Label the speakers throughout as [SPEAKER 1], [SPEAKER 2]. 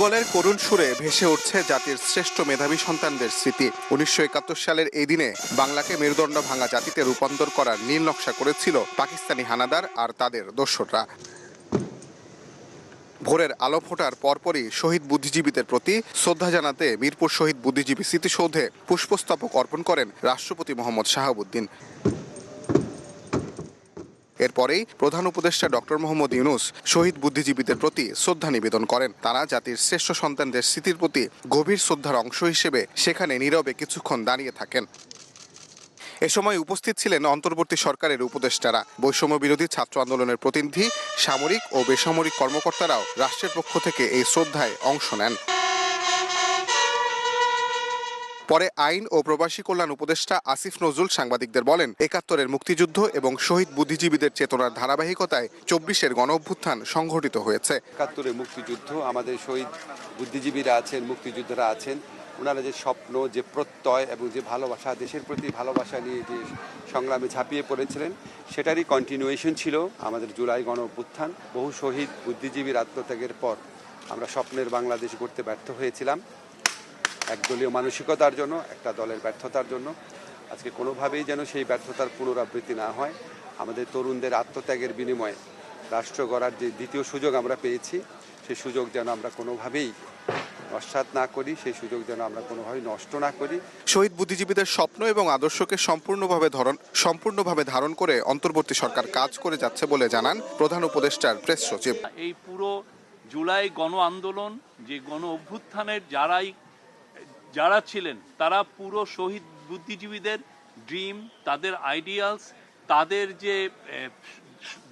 [SPEAKER 1] ঈগলের করুণ সুরে ভেসে উঠছে জাতির শ্রেষ্ঠ মেধাবী সন্তানদের স্মৃতি। 1971 সালের এই দিনে বাংলাকে মেরুদণ্ড ভাঙা জাতিতে রূপান্তর করার নীল নকশা করেছিল পাকিস্তানি হানাদার আর তাদের দোসররা। ভোরের আলো ফোটার পরপরই শহীদ বুদ্ধিজীবীদের প্রতি শ্রদ্ধা জানাতে মিরপুর শহীদ বুদ্ধিজীবী স্মৃতিসৌধে পুষ্পস্তবক অর্পণ করেন রাষ্ট্রপতি মোহাম্মদ শাহাবুদ্দিন। এরপরেই প্রধান উপদেষ্টা ডক্টর মোহাম্মদ ইউনূস শহীদ বুদ্ধিজীবীদের প্রতি শ্রদ্ধা নিবেদন করেন। তারা জাতির শ্রেষ্ঠ সন্তানদের স্মৃতির প্রতি গভীর শ্রদ্ধার অংশ হিসেবে সেখানে নীরবে কিছুক্ষণ দাঁড়িয়ে থাকেন। এ সময় উপস্থিত ছিলেন অন্তর্বর্তী সরকারের উপদেষ্টারা, বৈষম্য বিরোধী ছাত্র আন্দোলনের প্রতিনিধি, সামরিক ও বেসামরিক কর্মকর্তারাও রাষ্ট্রের পক্ষ থেকে এই শ্রদ্ধায় অংশ নেন। পরে আইন ও প্রবাসী কল্যাণ উপদেষ্টা আসিফ নজরুল সাংবাদিকদের বলেন, ৭১-এর মুক্তিযুদ্ধ এবং শহীদ বুদ্ধিজীবীদের চেতনার ধারাবাহিকতায় ২৪-এর গণঅভ্যুত্থান সংঘটিত হয়েছে।
[SPEAKER 2] ৭১-এর মুক্তিযুদ্ধ, আমাদের শহীদ বুদ্ধিজীবীরা আছেন, মুক্তিযোদ্ধারা আছেন, ওনারা যে স্বপ্ন, যে প্রত্যয় এবং যে ভালোবাসা, দেশের প্রতি ভালোবাসা নিয়ে যে সংগ্রামে ঝাঁপিয়ে পড়েছিলেন, সেটারই কন্টিনিউয়েশন ছিল আমাদের জুলাই গণঅভ্যুত্থান। বহু শহীদ বুদ্ধিজীবীর আত্মত্যাগের পর আমরা স্বপ্নের বাংলাদেশ গড়তে ব্যর্থ হয়েছিলাম, একদলীয় মানসিকতার জন্য, একটা দলের ব্যর্থতার জন্য। আজকে কোনোভাবেই যেন সেই ব্যর্থতার পুনরাবৃত্তি না হয়। আমাদের তরুণদের আত্মত্যাগের বিনিময়ে রাষ্ট্র গড়ার যে দ্বিতীয় সুযোগ আমরা পেয়েছি, সেই সুযোগ যেন আমরা কোনোভাবেই নস্যাৎ না করি, সেই সুযোগ যেন আমরা কোনোভাবেই নষ্ট না করি।
[SPEAKER 1] শহীদ বুদ্ধিজীবীদের স্বপ্ন এবং আদর্শকে সম্পূর্ণভাবে ধারণ করে অন্তর্বর্তী সরকার কাজ করে যাচ্ছে বলে জানান প্রধান উপদেষ্টার প্রেস সচিব।
[SPEAKER 3] এই পুরো জুলাই গণ আন্দোলন, যে গণ অভ্যুত্থানের যারা ছিলেন, তারা পুরো শহীদ বুদ্ধিজীবীদের ড্রিম, তাদের আইডিয়ালস, তাদের যে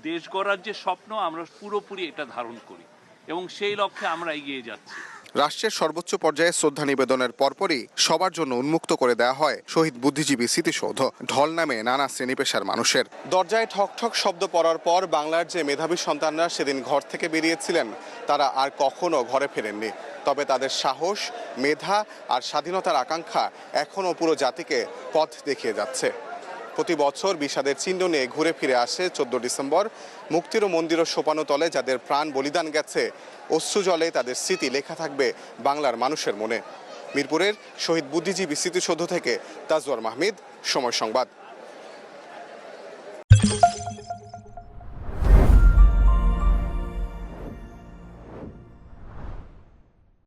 [SPEAKER 3] দেশ গড়ার যে স্বপ্ন, আমরা পুরোপুরি এটা ধারণ করি এবং সেই লক্ষ্যে আমরা এগিয়ে যাচ্ছি।
[SPEAKER 1] রাষ্ট্রের সর্বোচ্চ পর্যায়ে শ্রদ্ধা নিবেদনের পরপরই সবার জন্য উন্মুক্ত করে দেওয়া হয় শহীদ বুদ্ধিজীবী স্মৃতিসৌধ। ঢল নামে নানা শ্রেণী পেশার মানুষের। দরজায় ঠক ঠক শব্দ পড়ার পর বাংলার যে মেধাবী সন্তানরা সেদিন ঘর থেকে বেরিয়েছিলেন, তারা আর কখনো ঘরে ফেরেননি। তবে তাদের সাহস, মেধা আর স্বাধীনতার আকাঙ্ক্ষা এখনও পুরো জাতিকে পথ দেখিয়ে যাচ্ছে। প্রতি বছর বিষাদের চিহ্ন নিয়ে ঘুরে ফিরে আসে 14 ডিসেম্বর। মুক্তির মন্দির ও সোপানো তলে যাদের প্রাণ বলিদান গেছে, অশ্রু জলে তাদের স্মৃতি লেখা থাকবে বাংলার মানুষের মনে। মিরপুরের শহীদ বুদ্ধিজীবী স্মৃতিসৌধ থেকে তাজওয়ার মাহমিদ, সময় সংবাদ।